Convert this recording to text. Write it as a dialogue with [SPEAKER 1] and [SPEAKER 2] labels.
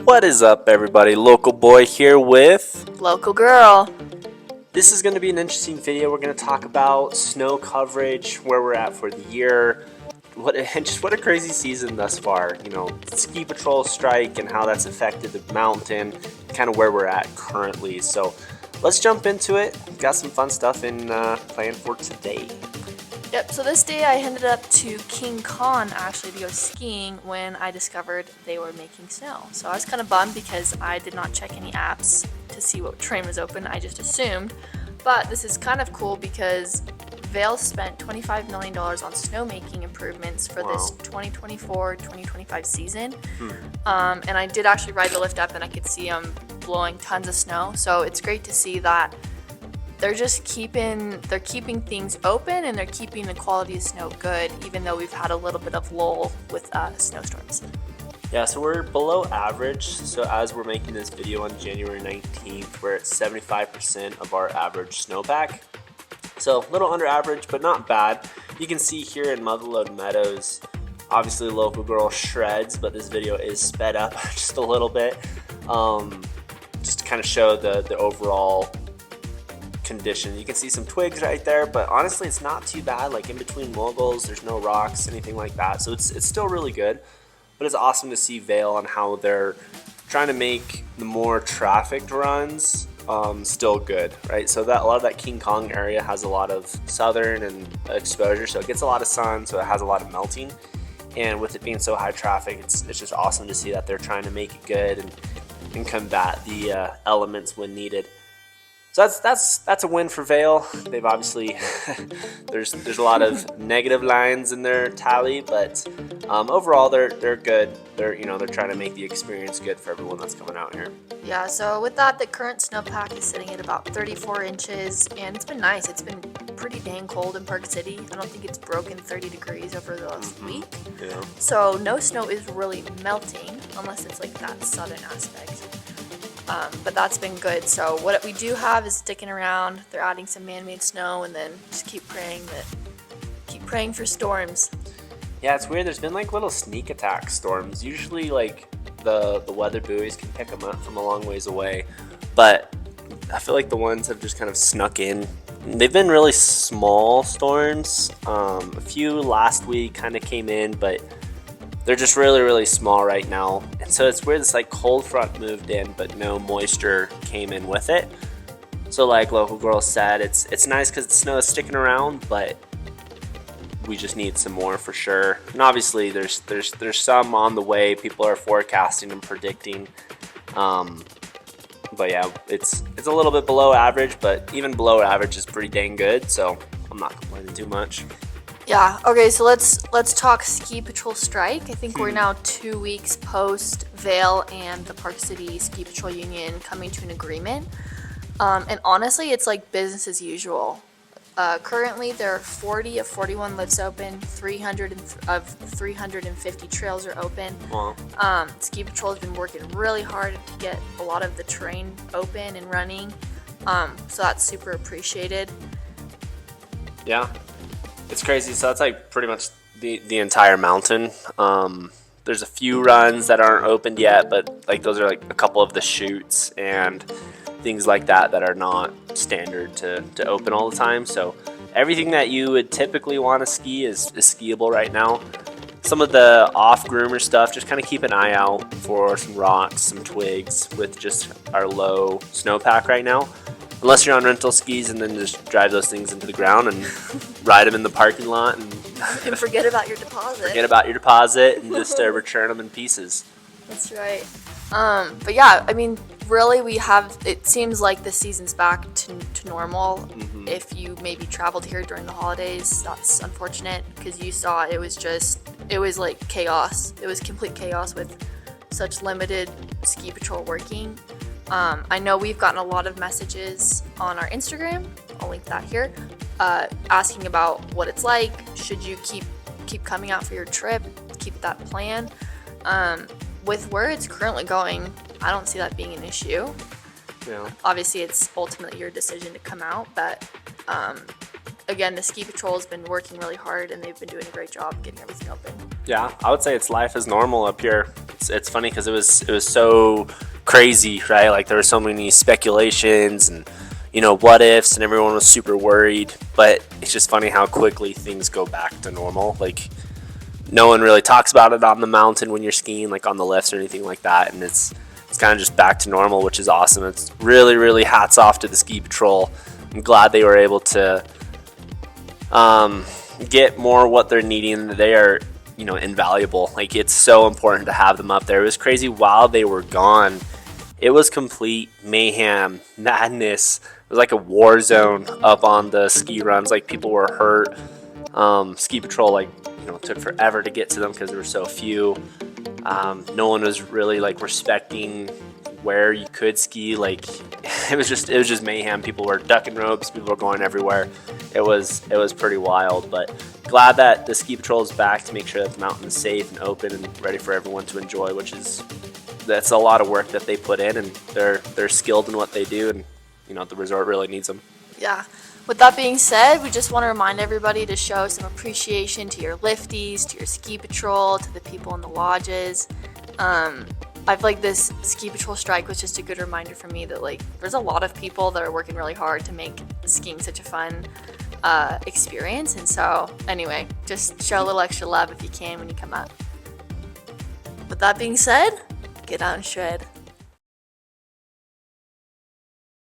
[SPEAKER 1] What is up, everybody? Local boy here with
[SPEAKER 2] Local girl.
[SPEAKER 1] This is going to be an interesting video. We're going to talk about snow coverage, where we're at for the year, what a crazy season thus far. You know, ski patrol strike and how that's affected the mountain, kind of where we're at currently. So let's jump into it. Got some fun stuff in planned for today.
[SPEAKER 2] Yep, so this day I headed up to King Khan actually to go skiing when I discovered they were making snow. So I was kind of bummed because I did not check any apps to see what terrain was open. I just assumed. But this is kind of cool because Vail spent $25 million on snowmaking improvements for this 2024-2025 season. And I did actually ride the lift up and I could see them blowing tons of snow. So it's great to see that they're keeping things open and they're keeping the quality of snow good, even though we've had a little bit of lull with snowstorms.
[SPEAKER 1] Yeah, so we're below average. So as we're making this video on January 19th, we're at 75% of our average snowpack. So a little under average, but not bad. You can see here in Motherlode Meadows, obviously Local Girl shreds, but this video is sped up just a little bit, just to kind of show the overall condition. You can see some twigs right there, but honestly it's not too bad. Like in between moguls, there's no rocks, anything like that, so it's still really good. But it's awesome to see Vail on how they're trying to make the more trafficked runs still good, right? So that a lot of that King Kong area has a lot of southern and exposure, so it gets a lot of sun, so it has a lot of melting. And with it being so high traffic, it's just awesome to see that they're trying to make it good and combat the elements when needed. So that's a win for Vail. They've obviously there's a lot of negative lines in their tally, but overall they're good. They're trying to make the experience good for everyone that's coming out here.
[SPEAKER 2] Yeah, so with that, the current snowpack is sitting at about 34 inches, and it's been nice. It's been pretty dang cold in Park City. I don't think it's broken 30 degrees over the last week.
[SPEAKER 1] Yeah.
[SPEAKER 2] So no snow is really melting unless it's like that southern aspect. But that's been good. So what we do have is sticking around. They're adding some man-made snow, and then just keep praying for storms.
[SPEAKER 1] Yeah, it's weird. There's been like little sneak attack storms. Usually, like the weather buoys can pick them up from a long ways away, but I feel like the ones have just kind of snuck in. They've been really small storms. A few last week kind of came in, but they're just really, really small right now. And so it's weird, this like cold front moved in, but no moisture came in with it. So like Local Girl said, it's nice because the snow is sticking around, but we just need some more for sure. And obviously there's some on the way. People are forecasting and predicting. But yeah, it's a little bit below average, but even below average is pretty dang good. So I'm not complaining too much.
[SPEAKER 2] Yeah, okay, so let's talk ski patrol strike. I think we're now 2 weeks post Vail and the Park City Ski Patrol Union coming to an agreement. And honestly, it's like business as usual. Currently, there are 40 of 41 lifts open, 300 of 350 trails are open.
[SPEAKER 1] Wow.
[SPEAKER 2] Ski Patrol has been working really hard to get a lot of the terrain open and running. So that's super appreciated.
[SPEAKER 1] Yeah. It's crazy. So that's like pretty much the entire mountain. There's a few runs that aren't opened yet, but like those are like a couple of the chutes and things like that are not standard to open all the time. So everything that you would typically want to ski is skiable right now. Some of the off-groomer stuff, just kind of keep an eye out for some rocks, some twigs with just our low snowpack right now. Unless you're on rental skis and then just drive those things into the ground and ride them in the parking lot and
[SPEAKER 2] forget about your deposit.
[SPEAKER 1] Forget about your deposit and just return them in pieces.
[SPEAKER 2] That's right. But yeah, I mean, really, it seems like the season's back to normal. If you maybe traveled here during the holidays, that's unfortunate because you saw it was like chaos. It was complete chaos with such limited ski patrol working. I know we've gotten a lot of messages on our Instagram, I'll link that here, asking about what it's like. Should you keep coming out for your trip, keep that plan? With where it's currently going, I don't see that being an issue.
[SPEAKER 1] Yeah.
[SPEAKER 2] Obviously, it's ultimately your decision to come out, but again, the ski patrol has been working really hard and they've been doing a great job getting everything open.
[SPEAKER 1] Yeah, I would say it's life as normal up here. It's funny because it was so crazy, right? Like there were so many speculations and what ifs, and everyone was super worried. But it's just funny how quickly things go back to normal. Like no one really talks about it on the mountain when you're skiing, like on the lifts or anything like that, and it's kind of just back to normal, which is awesome. It's really hats off to the ski patrol. I'm glad they were able to get more what they're needing. They are invaluable. Like it's so important to have them up there. It was crazy while they were gone. It was complete mayhem, madness. It was like a war zone up on the ski runs. Like people were hurt. Ski patrol took forever to get to them because there were so few. No one was really like respecting where you could ski. Like it was just mayhem. People were ducking ropes. People were going everywhere. It was pretty wild. But glad that the ski patrol is back to make sure that the mountain is safe and open and ready for everyone to enjoy. That's a lot of work that they put in, and they're skilled in what they do, and the resort really needs them.
[SPEAKER 2] Yeah. With that being said, we just want to remind everybody to show some appreciation to your lifties, to your ski patrol, to the people in the lodges. I feel like this ski patrol strike was just a good reminder for me that there's a lot of people that are working really hard to make skiing such a fun experience. And so anyway, just show a little extra love if you can when you come up. With that being said, get out and shred.